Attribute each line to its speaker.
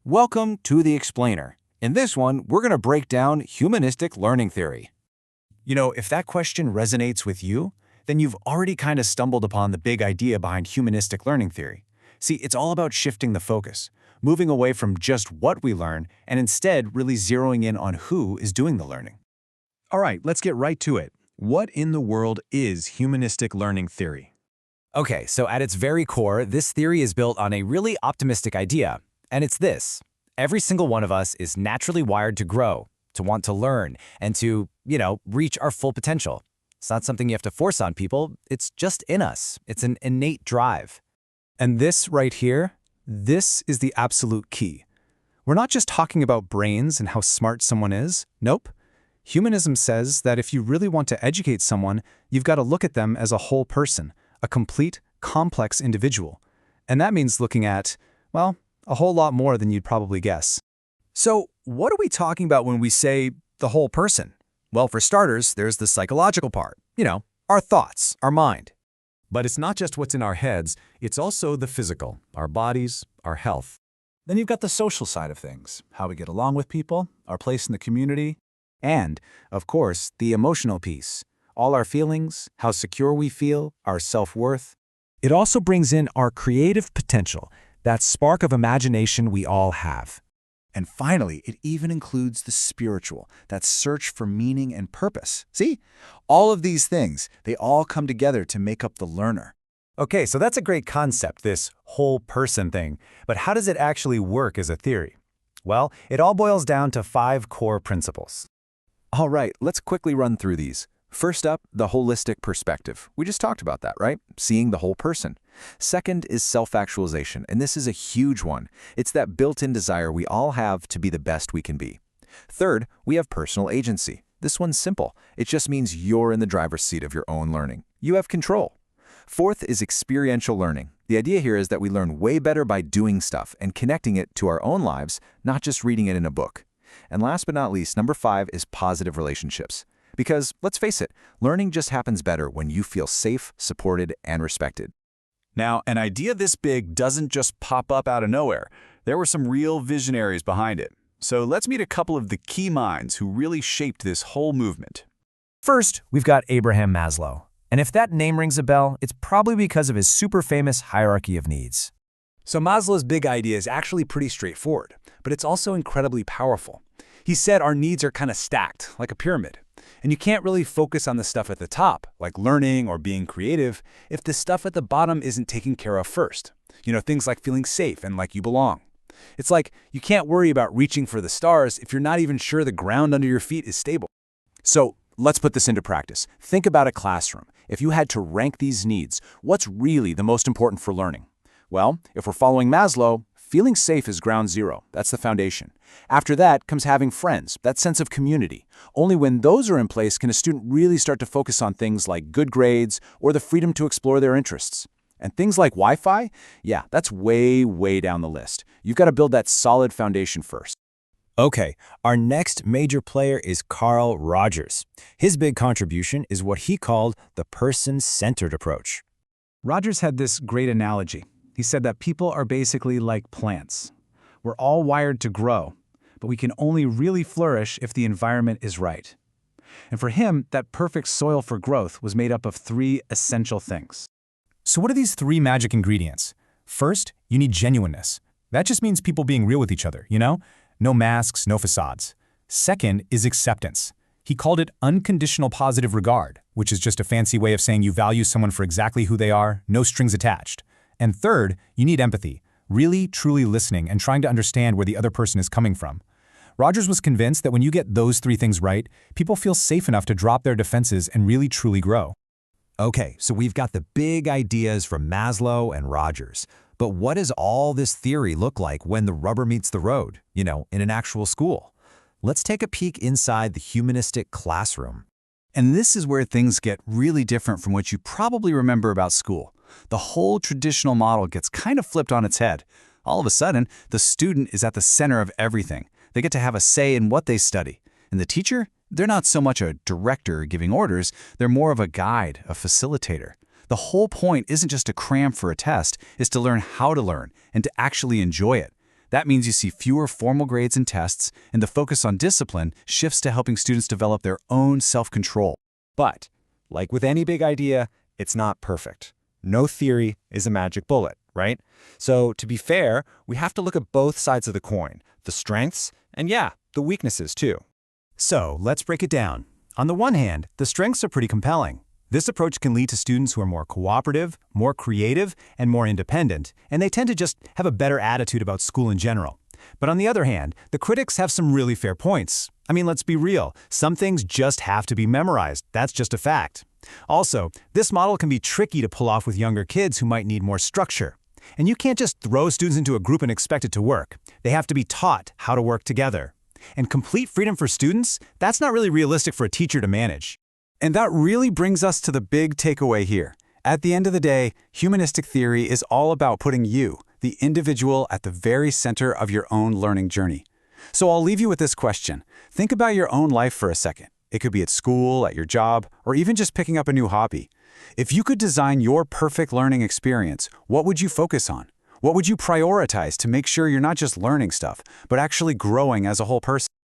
Speaker 1: Welcome to The Explainer. In this one, we're going to break down Humanistic Learning Theory.
Speaker 2: You know, if that question resonates with you, then you've already kind of stumbled upon the big idea behind Humanistic Learning Theory. See, it's all about shifting the focus, moving away from just what we learn, and instead really zeroing in on who is doing the learning. All right, let's get right to it. What in the world is Humanistic Learning Theory?
Speaker 3: Okay, so at its very core, this theory is built on a really optimistic idea, and it's this. Every single one of us is naturally wired to grow, to want to learn, and to, reach our full potential. It's not something you have to force on people, it's just in us. It's an innate drive.
Speaker 2: And this right here, this is the absolute key. We're not just talking about brains and how smart someone is. Nope. Humanism says that if you really want to educate someone, you've got to look at them as a whole person, a complete, complex individual. And that means looking at, well, a whole lot more than you'd probably guess.
Speaker 3: So, what are we talking about when we say the whole person? Well, for starters, there's the psychological part. Our thoughts, our mind.
Speaker 4: But it's not just what's in our heads, it's also the physical, our bodies, our health.
Speaker 5: Then you've got the social side of things, how we get along with people, our place in the community,
Speaker 2: And, of course, the emotional piece. All our feelings, how secure we feel, our self-worth.
Speaker 6: It also brings in our creative potential, that spark of imagination we all have.
Speaker 5: and finally, it even includes the spiritual, that search for meaning and purpose. See? All of these things, they all come together to make up the learner.
Speaker 3: Okay, so that's a great concept, this whole person thing. But how does it actually work as a theory? Well, it all boils down to 5 core principles.
Speaker 4: All right, let's quickly run through these. First up, the holistic perspective. We just talked about that, right? Seeing the whole person. Second is self-actualization, and this is a huge one. It's that built-in desire we all have to be the best we can be. Third, we have personal agency. This one's simple. It just means you're in the driver's seat of your own learning. You have control. Fourth is experiential learning. The idea here is that we learn way better by doing stuff and connecting it to our own lives, not just reading it in a book. And last but not least, number 5 is positive relationships. Because, let's face it, learning just happens better when you feel safe, supported, and respected.
Speaker 2: Now, an idea this big doesn't just pop up out of nowhere. There were some real visionaries behind it. So let's meet a couple of the key minds who really shaped this whole movement.
Speaker 3: First, we've got Abraham Maslow. And if that name rings a bell, it's probably because of his super famous hierarchy of needs.
Speaker 5: So Maslow's big idea is actually pretty straightforward, but it's also incredibly powerful. He said our needs are kind of stacked, like a pyramid. And you can't really focus on the stuff at the top, like learning or being creative, if the stuff at the bottom isn't taken care of first. Things like feeling safe and like you belong. It's like you can't worry about reaching for the stars if you're not even sure the ground under your feet is stable.
Speaker 2: So let's put this into practice. Think about a classroom. If you had to rank these needs, what's really the most important for learning? Well, if we're following Maslow, feeling safe is ground zero. That's the foundation. After that comes having friends, that sense of community. Only when those are in place can a student really start to focus on things like good grades or the freedom to explore their interests. And things like Wi-Fi, yeah, that's way, way down the list. You've got to build that solid foundation first.
Speaker 3: Okay, our next major player is Carl Rogers. His big contribution is what he called the person-centered approach.
Speaker 7: Rogers had this great analogy. He said that people are basically like plants. We're all wired to grow, but we can only really flourish if the environment is right. And for him, that perfect soil for growth was made up of 3 essential things.
Speaker 6: So what are these 3 magic ingredients? First, you need genuineness. That just means people being real with each other, No masks, no facades. Second is acceptance. He called it unconditional positive regard, which is just a fancy way of saying you value someone for exactly who they are, no strings attached. And third, you need empathy, really, truly listening and trying to understand where the other person is coming from. Rogers was convinced that when you get those 3 things right, people feel safe enough to drop their defenses and really, truly grow.
Speaker 3: Okay, so we've got the big ideas from Maslow and Rogers. But what does all this theory look like when the rubber meets the road, in an actual school? Let's take a peek inside the humanistic classroom.
Speaker 5: And this is where things get really different from what you probably remember about school. The whole traditional model gets kind of flipped on its head. All of a sudden, the student is at the center of everything. They get to have a say in what they study. And the teacher, they're not so much a director giving orders, they're more of a guide, a facilitator. The whole point isn't just to cram for a test, it's to learn how to learn and to actually enjoy it.
Speaker 7: That means you see fewer formal grades and tests, and the focus on discipline shifts to helping students develop their own self-control.
Speaker 3: But, like with any big idea, it's not perfect. No theory is a magic bullet, right? So, to be fair, we have to look at both sides of the coin, the strengths, and yeah, the weaknesses too.
Speaker 6: So, let's break it down. On the one hand, the strengths are pretty compelling. This approach can lead to students who are more cooperative, more creative, and more independent, and they tend to just have a better attitude about school in general. But on the other hand, the critics have some really fair points. I mean, let's be real. Some things just have to be memorized. That's just a fact. Also, this model can be tricky to pull off with younger kids who might need more structure. And you can't just throw students into a group and expect it to work. They have to be taught how to work together. And complete freedom for students, that's not really realistic for a teacher to manage.
Speaker 7: And that really brings us to the big takeaway here. At the end of the day, humanistic theory is all about putting you, the individual, at the very center of your own learning journey. So I'll leave you with this question. Think about your own life for a second. It could be at school, at your job, or even just picking up a new hobby. If you could design your perfect learning experience, what would you focus on? What would you prioritize to make sure you're not just learning stuff, but actually growing as a whole person?